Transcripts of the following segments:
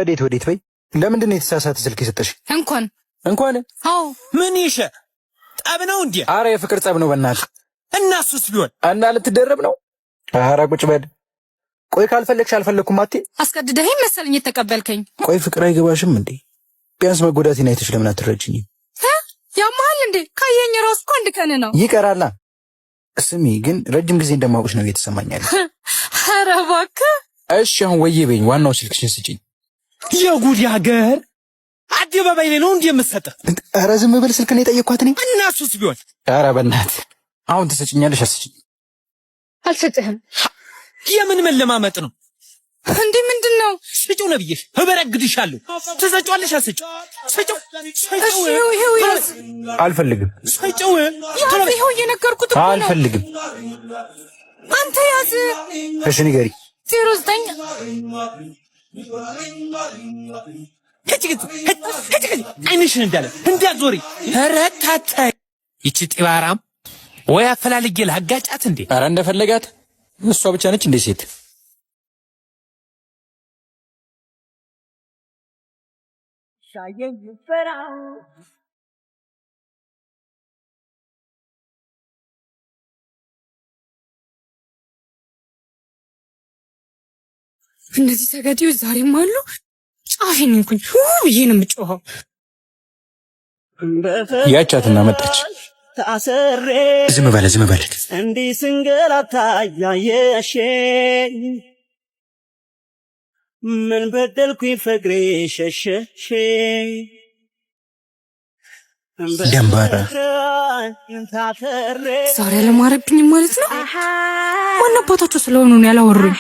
ወዴት በይ። ለምንድን ነው የተሳሳተ ስልክ የሰጠሽ? እንኳን አዎ ምን ይሸ ጠብ ነው እንዴ? አረ የፍቅር ጸብ ነው በእናትህ። እናሱስ ቢሆን እና ልትደረብ ነው? አረ ቁጭ በል። ቆይ ካልፈለግሽ አልፈለኩም አትይ። አስቀድደኸኝ መሰለኝ የተቀበልከኝ። ቆይ ፍቅር አይገባሽም እንዴ? ቢያንስ መጎዳቴን አይተሽ ለምን አትረጅኝም? ያማል እንዴ? ካየኝ ራስ እኮ አንድ ቀን ነው ይቀራላ። ስሚ ግን ረጅም ጊዜ እንደማውቅሽ ነው እየተሰማኛል። ኧረ እባክህ። እሺ አሁን ወዬ በይኝ። ዋናው ስልክሽን ስጪኝ። የጉድ ያገር አደባባይ ላይ ነው እንዴ የምትሰጠው? ኧረ ዝም ብል ስልክ ነው የጠየቅኳት እኔ። እናሱስ ቢሆን ኧረ በእናትህ አሁን ትሰጪኛለሽ? አስጪኝ። አልሰጥህም። የምን መለማመጥ ነው እንዴ? ምንድነው? ስጪው ነው ብዬሽ እበረግድሻለሁ። ትሰጪዋለሽ? አስጪው። ስጪው። ይሄው አልፈልግም። ስጪው። ይሄው እየነገርኩት እኮ ነው። አልፈልግም። አንተ ያዝ። እሺ ንገሪ። 09 አይንሽን እንዳዞሪ። ኧረ ታታይ ይቺ ጢባራም ወይ አፈላልጌ ላጋጫት እንዴ? ኧረ እንደፈለጋት እሷ ብቻ ነች እንዴ ሴት? እነዚህ ተገዲዎች ዛሬም አሉ። ጫፌን እንኩኝ ብዬ ነው የምጮኸው። ያቻትና መጣች። ዝም በለ እንዲህ ስንገላታ ያየሽኝ ምን በደልኩኝ ፍቅሬ ሸሸሽ ደንባራ ዛሬ አለማረብኝ ማለት ነው። ማን አባታቸው ስለሆኑ ነው ያላወሩኝ?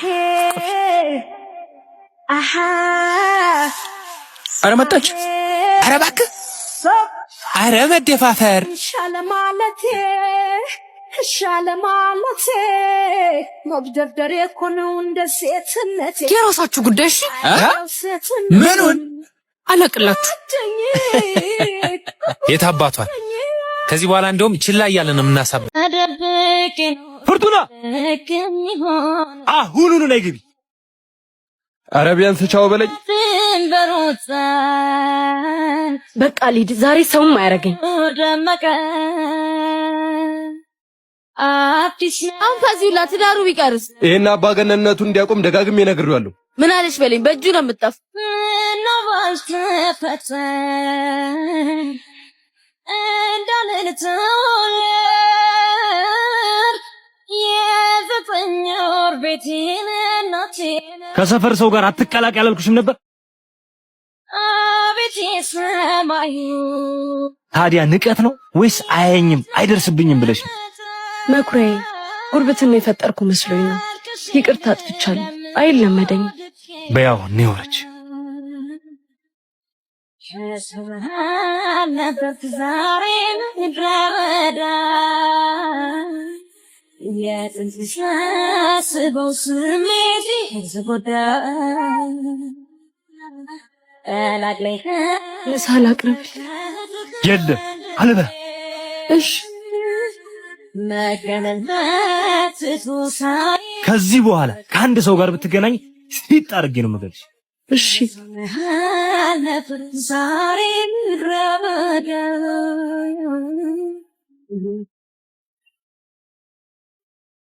ኧረ መጣች። ኧረ እባክህ ኧረ መደፋፈር ሻለ ማለቴ መብደርደሬ እኮ ነው እንደ ሴትነቴ። የራሳችሁ ጉዳይ እሺ። ምኑን አለቅላችሁ የት አባቷል። ከዚህ በኋላ እንደውም ችላ እያለን ነው የምናሳብ። ፍርቱና አሁኑኑ ነይ ግቢ። ኧረ ቢያንስ ቻው በለኝ። በቃ ሊድ ዛሬ ሰውም አያረገኝ። አሁን ከዚህ ሁላ ትዳሩ ቢቀርስ? ይሄን አባገነነቱ እንዲያቆም ደጋግሜ ነግሬዋለሁ። ምን አለሽ በለኝ። በእጁ ነው የምጣፍ ከሰፈር ሰው ጋር አትቀላቀል ያላልኩሽም ነበር? ታዲያ ንቀት ነው ወይስ አያየኝም አይደርስብኝም ብለሽ ነው? መኩሪያዬ ጉርብትና የፈጠርኩ መስሎኝ ነው። ይቅርታ አጥፍቻለሁ። አይለመደኝ። በያው ነውረች ምሳል አቅርብ። የለም አልበላ። እሺ ከዚህ በኋላ ከአንድ ሰው ጋር ብትገናኝ ሲጥ አድርጌ ነው የምገልሽ። እሺ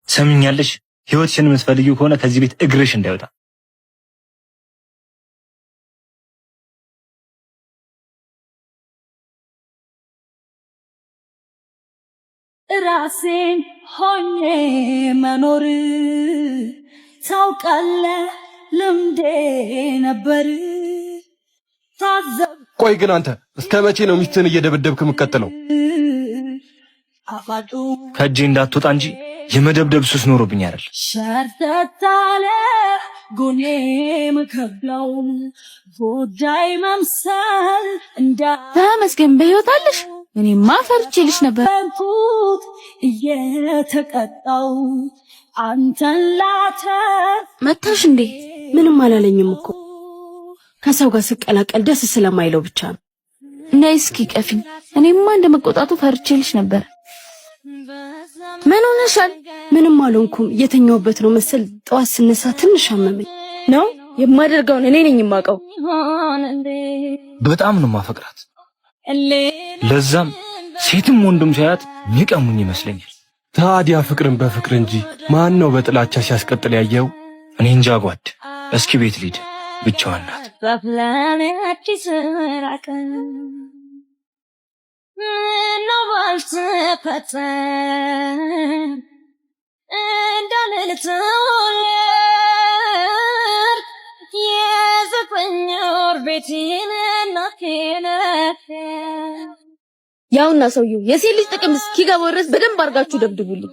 ሰምኛለሽ? ህይወትሽን የምትፈልጊው ከሆነ ከዚህ ቤት እግርሽ እንዳይወጣ። ራሴን ሆኜ መኖር ታውቃለህ ልምዴ ነበር። ቆይ ግን አንተ እስከ መቼ ነው ሚስትህን እየደበደብክ የምትቀጥለው? ከእጄ እንዳትወጣ እንጂ የመደብደብ ሱስ ኖሮብኝ አይደል። ሸርተታለ ጎኔ መከብለው ጉዳይ መምሰል ተመስገን በሕይወት አለሽ። እኔማ ፈርቼልሽ ነበር እየተቀጣው አንተን መታሽ እንዴ? ምንም አላለኝም እኮ ከሰው ጋር ስቀላቀል ደስ ስለማይለው ብቻ ነው። ነይ እስኪ ቀፊኝ። እኔማ እንደመቆጣቱ ፈርቼልሽ ነበር። ምን ሆነሻል? ምንም አልሆንኩም። የተኛውበት ነው መሰል። ጠዋት ስነሳ ትንሽ አመመኝ ነው። የማደርገውን እኔ ነኝ የማውቀው። በጣም ነው ማፈቅራት። ለዛም ሴትም ወንድም ሳያት የሚቀሙኝ ይመስለኛል። ታዲያ ፍቅርን በፍቅር እንጂ ማን ነው በጥላቻ ሲያስቀጥል ያየው? እኔ እንጃ ጓድ። እስኪ ቤት ልሂድ። ብቻዋን ናት። ያውና ሰውየው የሴት ልጅ ጥቅም እስኪገባው ድረስ በደንብ አድርጋችሁ ደብድቡልኝ።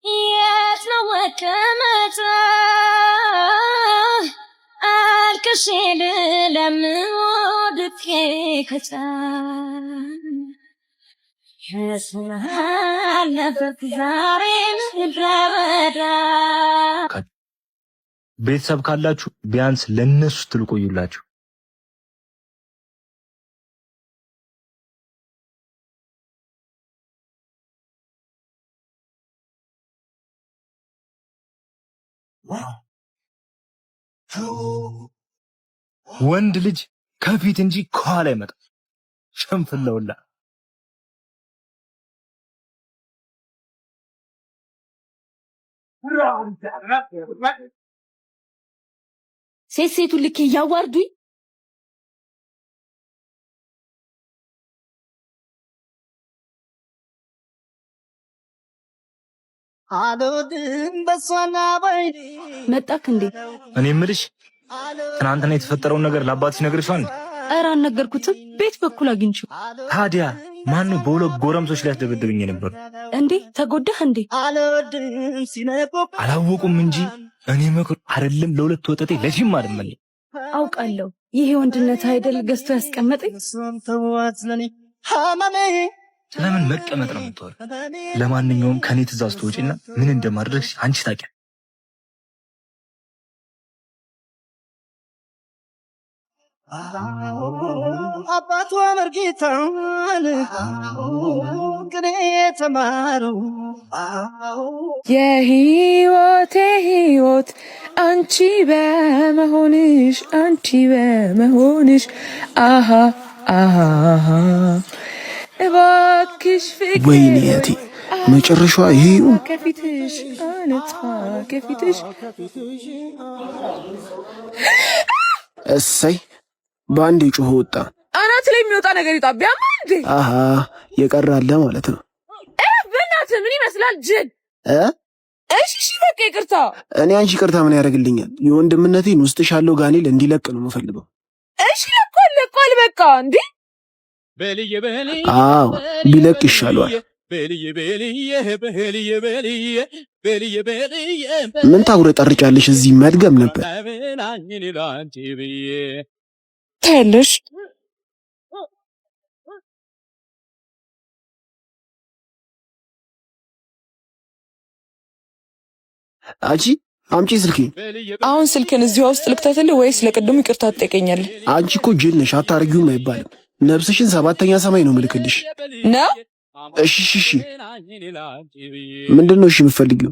የት ነው መቀመጫ አልቅሼ ለምወድቄ ከጫን የስናለበት ዛሬ ምድረበዳ። ቤተሰብ ካላችሁ ቢያንስ ለነሱ ትልቆዩላችሁ። ወንድ ልጅ ከፊት እንጂ ከኋላ አይመጣም። ሸንፍለውላ ሴቱን ልኬ እያዋርዱኝ። መጣክ እንዴ? እኔ የምልሽ ትናንትና የተፈጠረውን ነገር ለአባትሽ ነግረሽዋል? ኧረ አልነገርኩትም። ቤት በኩል አግኝቼው። ታዲያ ማነው በሁለት ጎረምሶች ላይ ያስደበደበኝ ነበር? እንዴ ተጎዳህ እንዴ? አላወቁም እንጂ እኔ መክሩ አይደለም ለሁለት ወጠጤ ለፊም አይደለም። አውቃለሁ። ይሄ ወንድነት አይደል ገዝቶ ያስቀመጠኝ። ስለምን መቀመጥ ነው የምትወር? ለማንኛውም ከኔ ትእዛዝ ትወጪና ምን እንደማድረግ አንቺ ታውቂያለሽ። አባቷ መርጌታን ቅኔ ተማረው የህይወቴ ህይወት አንቺ በመሆንሽ አሃ አሃ እባክሽ ፍቅር ወይኔ እህቴ መጨረሻዋ ይሄው ከፊትሽ አለታ ከፊትሽ እሰይ ባንዴ ጮኸ ወጣ። አናት ላይ የሚወጣ ነገር ይጣቢያማ እንዴ? አሃ የቀራለ ማለት ነው። በእናትህ ምን ይመስላል ጅል? እሺ በቃ ይቅርታ። እኔ አንቺ ይቅርታ ምን ያደርግልኛል? የወንድምነቴን ውስጥሽ ያለው ጋኔል እንዲለቅ ነው የምፈልገው። እሺ ለቆል በቃ እንዴ? አዎ ቢለቅ ይሻለዋል። ምን ታጉረጠርጫለሽ? እዚህ መድገም ነበር። ታያለሽ አንቺ አምጪ ስልኬ። አሁን ስልክን እዚሁ ውስጥ ልክተትልህ ወይስ ለቅድሙ ይቅርታ ትጠይቀኛለህ? አንቺ እኮ ጅል ነሽ፣ አታርጊውም አይባልም። ነፍስሽን ሰባተኛ ሰማይ ነው ምልክልሽ ነው። እሺ ምንድነው እሺ የምትፈልጊው?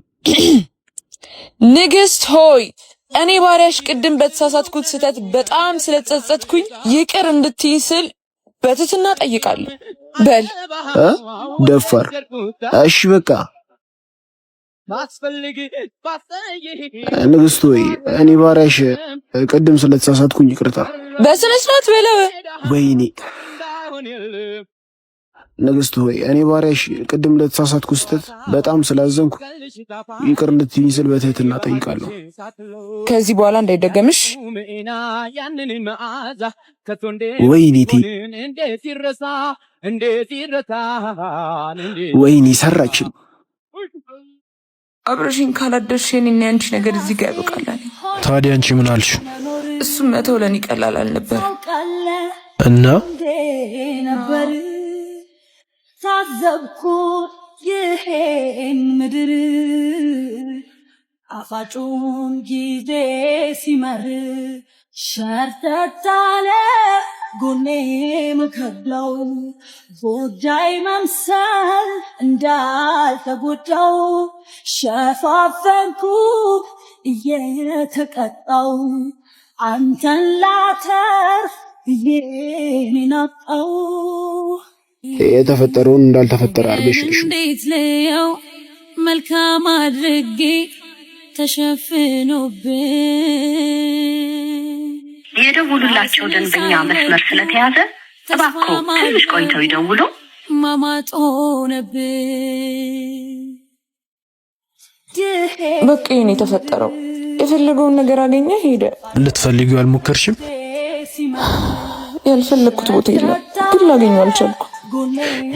ንግስት ሆይ እኔ ባሪያሽ ቅድም በተሳሳትኩት ስህተት በጣም ስለተጸጸትኩኝ ይቅር እንድትይ ስል በትህትና ጠይቃለሁ። በል ደፋር። እሺ በቃ ንግስት ሆይ እኔ ባሪያሽ ቅድም ስለተሳሳትኩኝ ይቅርታ። በስነ ስርዓት በለው። ወይኔ ንግስት ሆይ እኔ ባሪያሽ ቅድም ለተሳሳትኩ ስህተት በጣም ስላዘንኩ ይቅር እንድትይኝ ስል በትህትና ጠይቃለሁ። ከዚህ በኋላ እንዳይደገምሽ። ወይኔ ሰራችን። አብረሽኝ ካላደርሽ የኔና ያንቺ ነገር እዚህ ጋር ያበቃላል። ታዲያ አንቺ ምን አልሽ? እሱም መተው ለኔ ቀላል አልነበር እና ታዘብኩት ይሄን ምድር አፋጩን ጊዜ ሲመር ሸርተታለ ጎኔ ምከብለው ጎዳይ መምሰል እንዳልተጎዳው ሸፋፈንኩት እየተቀጣው አንተን ላተርፍ እየናጣው የተፈጠረውን እንዳልተፈጠረ አርገሽልሽ እንዴት ለየው መልካም አድርጌ ተሸፍኖብኝ የደውሉላቸው ደንበኛ መስመር ስለተያዘ እባክዎ ትንሽ ቆይተው ይደውሉ። ማማጥ ሆነብኝ። በቃ ይሄን የተፈጠረው የፈለገውን ነገር አገኘ ሄደ። ልትፈልጊው አልሞከርሽም? ያልፈለኩት ቦታ የለም ግን ላገኘው አልቻልኩም።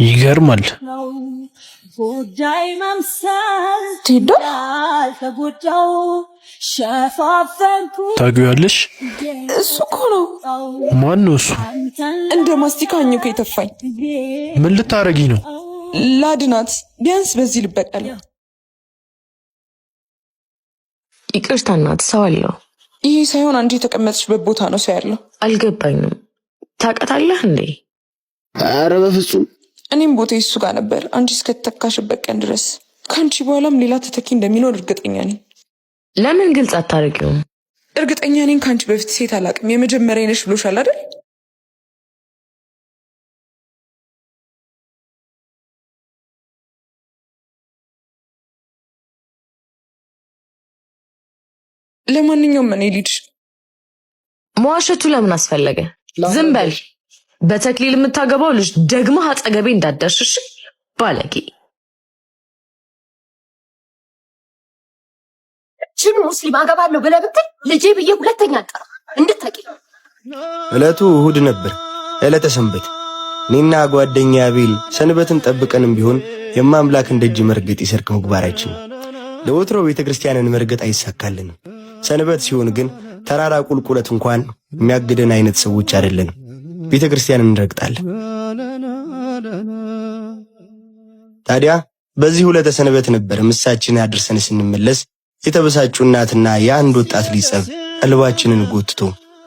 ይገርማል። ጎዳይ መምሰል ትሄዳ ተጎዳው ሸፋፈንኩ ታውቂዋለሽ? እሱ እኮ ነው። ማን ነው እሱ? እንደ ማስቲካ አኝኮ የተፋኝ። ምን ልታረጊ ነው? ላድናት፣ ቢያንስ በዚህ ልበቀል። ይቅርታ እናት፣ ሰው አለው። ይሄ ሳይሆን አንቺ የተቀመጥሽበት ቦታ ነው ሰው ያለው። አልገባኝም። ታውቃታለህ እንዴ? ኧረ በፍጹም። እኔም ቦታ እሱ ጋር ነበር አንቺ እስከተተካሽበት ቀን ድረስ። ከአንቺ በኋላም ሌላ ተተኪ እንደሚኖር እርግጠኛ ነኝ። ለምን ግልጽ አታደርጊውም? እርግጠኛ ነኝ ከአንቺ በፊት ሴት አላቅም። የመጀመሪያ ነሽ ብሎሻል አይደል? ለማንኛውም እኔ ልጅ መዋሸቱ ለምን አስፈለገ? ዝም በል። በተክሊል የምታገባው ልጅ ደግማ አጠገቤ እንዳትደርሽ ባለጌ። ችን ሙስሊም አገባለሁ ብለህ ብትል ልጄ ብዬ ሁለተኛ አልጠራ እንድትጠቂ። ዕለቱ እሁድ ነበር፣ ዕለተ ሰንበት። እኔና ጓደኛ አቤል ሰንበትን ጠብቀንም ቢሆን የማምላክን ደጅ መርገጥ የሰርክ ምግባራችን ነው። ለወትሮ ቤተክርስቲያንን መርገጥ አይሳካልንም። ሰንበት ሲሆን ግን ተራራ ቁልቁለት እንኳን የሚያግደን አይነት ሰዎች አይደለንም። ቤተክርስቲያንን እንረግጣለን። ታዲያ በዚህ ዕለተ ሰንበት ነበር ምሳችን አድርሰን ስንመለስ የተበሳጩ እናትና የአንድ ወጣት ሊጸብ ቀልባችንን ጎትቶ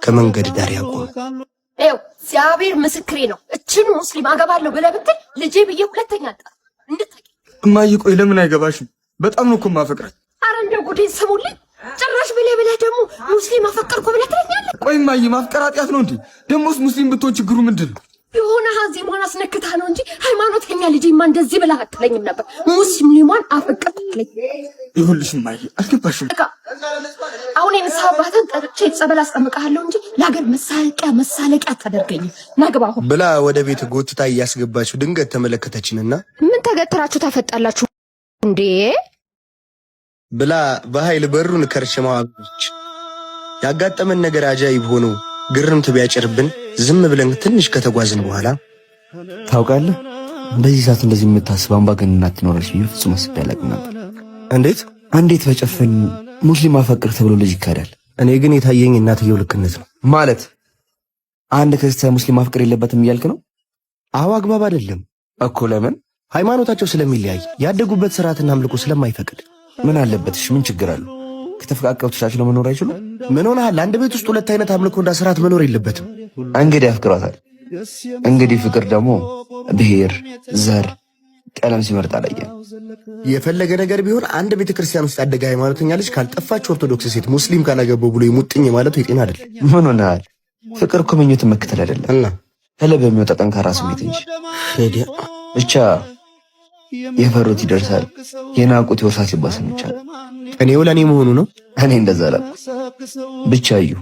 ከመንገድ ዳር ያቆመ። ይኸው እግዚአብሔር ምስክሬ ነው። እችን ሙስሊም አገባለሁ ብለህ ብትል ልጄ ብዬ ሁለተኛ አልጠራ እንድትጠቂ። እማዬ ቆይ ለምን አይገባሽም? በጣም ነው እኮ የማፈቅራት። ኧረ እንደው ጉዴን ስሙልኝ። ጭራሽ ብለህ ደግሞ ሙስሊም አፈቀርኩ ብለህ ትለኛለህ? ቆይ እማዬ ማፍቀር ኃጢአት ነው እንዴ? ደሞስ ሙስሊም ብትሆን ችግሩ ምንድን ነው? የሆነ ሀዚሟን አስነክታ ነው እንጂ ሃይማኖተኛ ልጄማ እንደዚህ ብለህ አትለኝም ነበር። ሙስሊሟን አፈቀርኩ ትለኝ። ይሁንልሽ እማዬ አልገባሽም። አሁን የንስሐ አባትን ጠርቼ ጸበል አስጠምቅሃለሁ እንጂ ለሀገር መሳለቂያ አታደርገኝም። ናግባ አሁን ብላ ወደ ቤት ጎትታ እያስገባችሁ ድንገት ተመለከተችንና ምን ተገትራችሁ ታፈጣላችሁ እንዴ ብላ በኃይል በሩን ከርችማው አገኘች። ያጋጠመን ነገር አጃይብ ሆኖ ግርምት ቢያጭርብን ዝም ብለን ትንሽ ከተጓዝን በኋላ ታውቃለህ፣ በዚህ ሰዓት እንደዚህ የምታስብ አምባገነን ትኖራለች ብዬ ፍጹም አስቤ አላውቅም ነበር። እንዴት በጨፈን ሙስሊም አፈቅር ተብሎ ልጅ ይካዳል? እኔ ግን የታየኝ እናትየው ልክነት ነው። ማለት አንድ ክርስቲያን ሙስሊም ማፍቀር የለበትም እያልክ ነው? አዎ አግባብ አይደለም እኮ። ለምን? ሃይማኖታቸው ስለሚለያይ፣ ያደጉበት ስርዓትና አምልኮ ስለማይፈቅድ። ምን አለበትሽ? ምን ችግር አለው? ከተፈቃቀሩ ተቻችለው መኖር አይችሉም? ምን ሆነሃል? አንድ ቤት ውስጥ ሁለት አይነት አምልኮና ስርዓት መኖር የለበትም። እንግዲህ አፍቅሯታል። እንግዲህ ፍቅር ደግሞ ብሔር፣ ዘር፣ ቀለም ሲመርጥ አላየን። የፈለገ ነገር ቢሆን አንድ ቤተክርስቲያን ውስጥ ያደገ ሃይማኖተኛ ልጅ ካልጠፋች ኦርቶዶክስ ሴት ሙስሊም ካላገባው ብሎ ይሙጥኝ ማለቱ የጤና አይደል። ምን ሆነሃል? ፍቅር እኮ ምኞትን መከተል አይደለም እና ከልብ የሚወጣ ጠንካራ ስሜት እንጂ። ብቻ የፈሩት ይደርሳል፣ የናቁት ይወርሳል ሲባል ሰምቻለሁ። እኔው ለኔ መሆኑ ነው። እኔ እንደዛ አላልኩም። ብቻ እዩ፣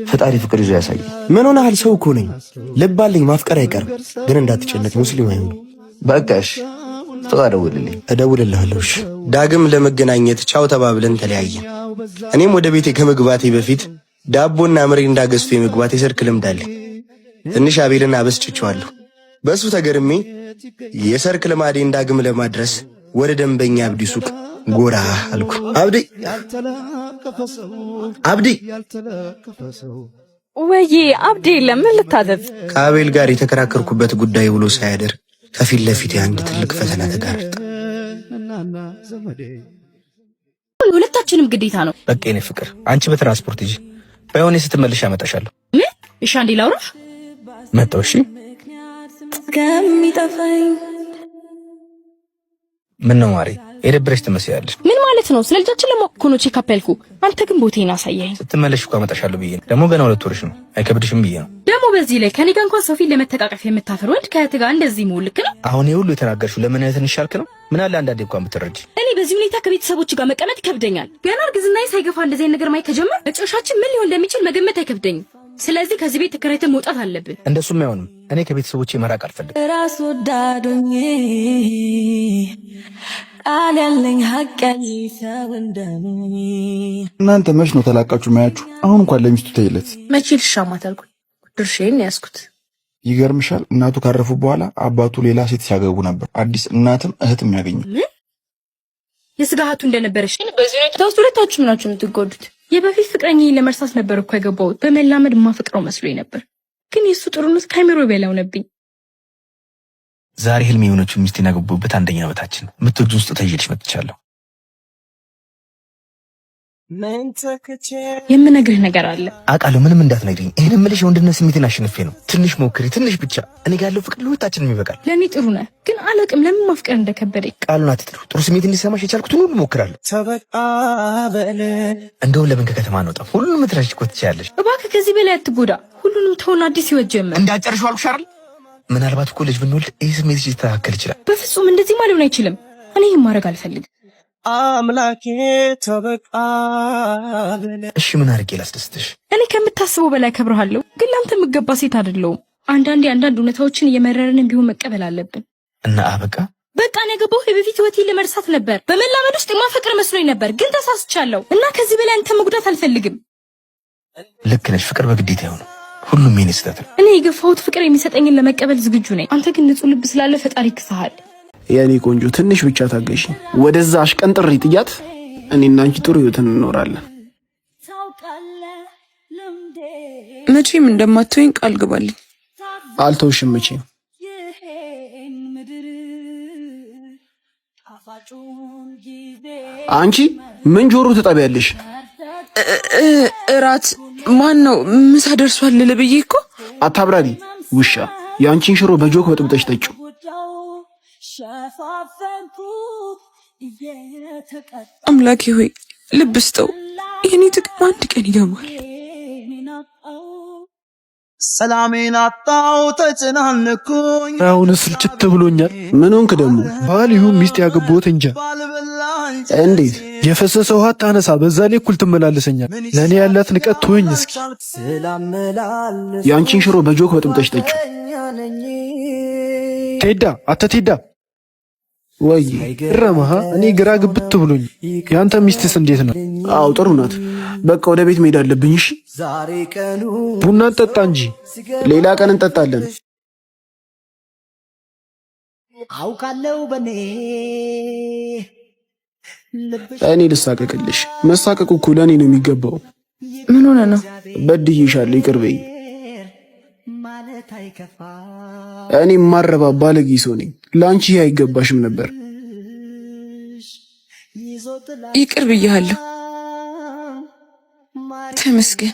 ፈጣሪ ፍቅር ይዞ ያሳያል። ምን ሆነሃል? ሰው እኮ ነኝ፣ ልብ አለኝ፣ ማፍቀር አይቀርም። ግን እንዳትጨነቅ፣ ሙስሊም አይሆኑ። በቃሽ፣ ተደውልልኝ። እደውልልሃለሁ። ዳግም ለመገናኘት ቻው ተባብለን ተለያየን። እኔም ወደ ቤቴ ከመግባቴ በፊት ዳቦና ምሪንዳ ገዝቶ የመግባት የሰርክ ልምድ አለኝ። ትንሽ አቤልን አበስጭቸዋለሁ። በእሱ ተገርሜ የሰርክ ልማዴን ዳግም ለማድረስ ወደ ደንበኛ አብዲ ሱቅ ጎራ አልኩ። አብዲ ወይ አብዲ፣ ለምን ልታዘዝ? ከአቤል ጋር የተከራከርኩበት ጉዳይ ውሎ ሳያደር ከፊት ለፊት አንድ ትልቅ ፈተና ተጋረጠ። ሁለታችንም ግዴታ ነው። በቃ የኔ ፍቅር፣ አንቺ በትራንስፖርት ሂጂ፣ ባይሆን ስትመልሽ አመጣሻለሁ። ምን? እሺ አንዴ ላውራ። መጣሁ። እሺ ከሚጠፋኝ ምን ነው ማሪ፣ የደብረሽ ትመስያለሽ። ምን ማለት ነው? ስለ ልጃችን ለማወቅ እኮ ነው ቼክ አፕ ያልኩ። አንተ ግን ቦቴን አሳየኝ። ስትመለሽ እኮ አመጣሻለሁ ብዬ ነው። ደግሞ ገና 2 ወርሽ ነው፣ አይከብድሽም ብዬ ነው። ደግሞ በዚህ ላይ ከኔ ጋር እንኳን ሰው ፊት ለመተቃቀፍ የምታፈር ወንድ ከእህት ጋር እንደዚህ መሆን ልክ ነው? አሁን ይሄ ሁሉ የተናገርሽው ለምን አይነት እንሻልክ ነው? ምን አለ አንዳንዴ እንኳን ብትረጂ። እኔ በዚህ ሁኔታ ከቤተሰቦች ጋር መቀመጥ ይከብደኛል። ገና እርግዝናዬ ሳይገፋ እንደዚህ ነገር ማየት ከጀመር መጨረሻችን ምን ሊሆን እንደሚችል መገመት አይከብደኝም። ስለዚህ ከዚህ ቤት ተከራይተን መውጣት አለብን። እንደሱም አይሆንም። እኔ ከቤተሰቦቼ መራቅ አልፈልግም። ራስ ወዳዶኝ ቃል ያለኝ ሀቅ ሰው እንደኔ። እናንተ መች ነው ተላቃችሁ ማያችሁ? አሁን እንኳን ለሚስቱ ተይለት። መቼ ልሻማት አልኩኝ። ድርሼን ያስኩት። ይገርምሻል፣ እናቱ ካረፉ በኋላ አባቱ ሌላ ሴት ሲያገቡ ነበር አዲስ እናትም እህትም ያገኘው። የስጋ እህቱ እንደነበረሽ ግን በዚህ ሁኔታ ውስጥ ሁለታችሁ ምናችሁ የምትጎዱት? የበፊት ፍቅረኛዬን ለመርሳት ነበር እኮ የገባሁት። በመላመድ ማፈቅረው መስሎኝ ነበር፣ ግን የሱ ጥሩነት ካሜሮ በላው ነብኝ። ዛሬ ህልሜ የሆነችው ሚስቴን ያገቡበት አንደኛ ዓመታችን የምትወጂውን ውስጥ ተይዤልሽ መጥቻለሁ። የምነግርህ ነገር አለ። አውቃለሁ፣ ምንም እንዳትነግሪኝ። ይሄን የምልሽ የወንድነት ስሜቴን አሸንፌ ነው። ትንሽ ሞክሪ፣ ትንሽ ብቻ። እኔ ጋር ያለው ፍቅር ለሁለታችንም ይበቃል። ለእኔ ጥሩ ነህ፣ ግን አላውቅም ለምን ማፍቀር እንደከበደኝ። ቃሉን አትጥሩ። ጥሩ ስሜት እንዲሰማሽ የቻልኩትን ሁሉ ሞክራለሁ። እንደውም ለምን ከከተማ አንወጣም? ሁሉንም ትረሽ እኮ ትችያለሽ። እባክህ ከዚህ በላይ አትጎዳ። ሁሉንም ተውና አዲስ ህይወት ጀምር። እንዳጨርሽው አልኩሽ አይደል? ምናልባት እኮ ልጅ ብንወልድ ይህ ስሜት ሊስተካከል ይችላል። በፍጹም እንደዚህ ማለት አይችልም። እኔ ይህን ማድረግ አልፈልግም። አምላኬ ተበቃ። እሺ ምን አድርጌ ላስደስትሽ? እኔ ከምታስበው በላይ ከብርሃለሁ፣ ግን ላንተ የምገባ ሴት አይደለሁም። አንዳንዴ አንዳንድ እውነታዎችን እየመረረንን ቢሆን መቀበል አለብን። እና አበቃ በቃ ነው የገባው። የበፊት ህይወቴን ለመርሳት ነበር። በመላመድ ውስጥ የማፈቅር መስሎኝ ነበር፣ ግን ተሳስቻለሁ እና ከዚህ በላይ አንተ መጉዳት አልፈልግም። ልክ ነሽ። ፍቅር በግዴታ አይሆንም። ሁሉም የኔ ስህተት ነው። እኔ የገፋሁት ፍቅር የሚሰጠኝን ለመቀበል ዝግጁ ነኝ። አንተ ግን ንጹህ ልብ ስላለ ፈጣሪ ይክስሃል። የኔ ቆንጆ ትንሽ ብቻ ታገሺ። ወደዛ አሽቀንጥሪ ጥያት። እኔና አንቺ ጥሩ ህይወት እንኖራለን። መቼም እንደማትወኝ ቃል ግባልኝ። አልተውሽም መቼም። አንቺ ምን ጆሮ ትጠቢያለሽ? እራት ማን ነው? ምሳ ደርሷል ልብዬ እኮ። አታብራሪ ውሻ። የአንቺን ሽሮ በጆክ በጥብጠሽ ጠጪው። አምላኬ ሆይ ልብ ስጠው። የኔ ጥቅም አንድ ቀን ይገባል። ሰላሜን አጣው ተጨናነኩኝ። አሁን ስልችት ብሎኛል። ምን ሆንክ ደግሞ? ባል ይሁን ሚስት ያገባሁት እንጃ። እንዴት የፈሰሰ ውሃ ታነሳ፣ በዛ ላይ እኩል ትመላለሰኛል። ለእኔ ያላት ንቀት ትሆኝ እስኪ። የአንቺን ሽሮ በጆክ በጥብጠሽ ጠጪው። ቴዳ አተ ቴዳ ወይ ረማሃ፣ እኔ ግራ ግብት ብሎኝ። ያንተ ሚስትስ እንዴት ነው? አው ጥሩ ናት። በቃ ወደ ቤት መሄድ አለብኝ። እሺ ቡና እንጠጣ እንጂ ሌላ ቀን እንጠጣለን። አውቃለሁ በኔ እኔ ልሳቀቅልሽ። መሳቀቁ እኮ ለእኔ ነው የሚገባው። ምን ሆነ ነው? በድዬሻለሁ፣ ይቅር በይኝ። እኔ ማረባ ባለጌ ሰው ነኝ። ለአንቺ ይሄ አይገባሽም ነበር። ይቅር ብያለሁ። ተመስገን።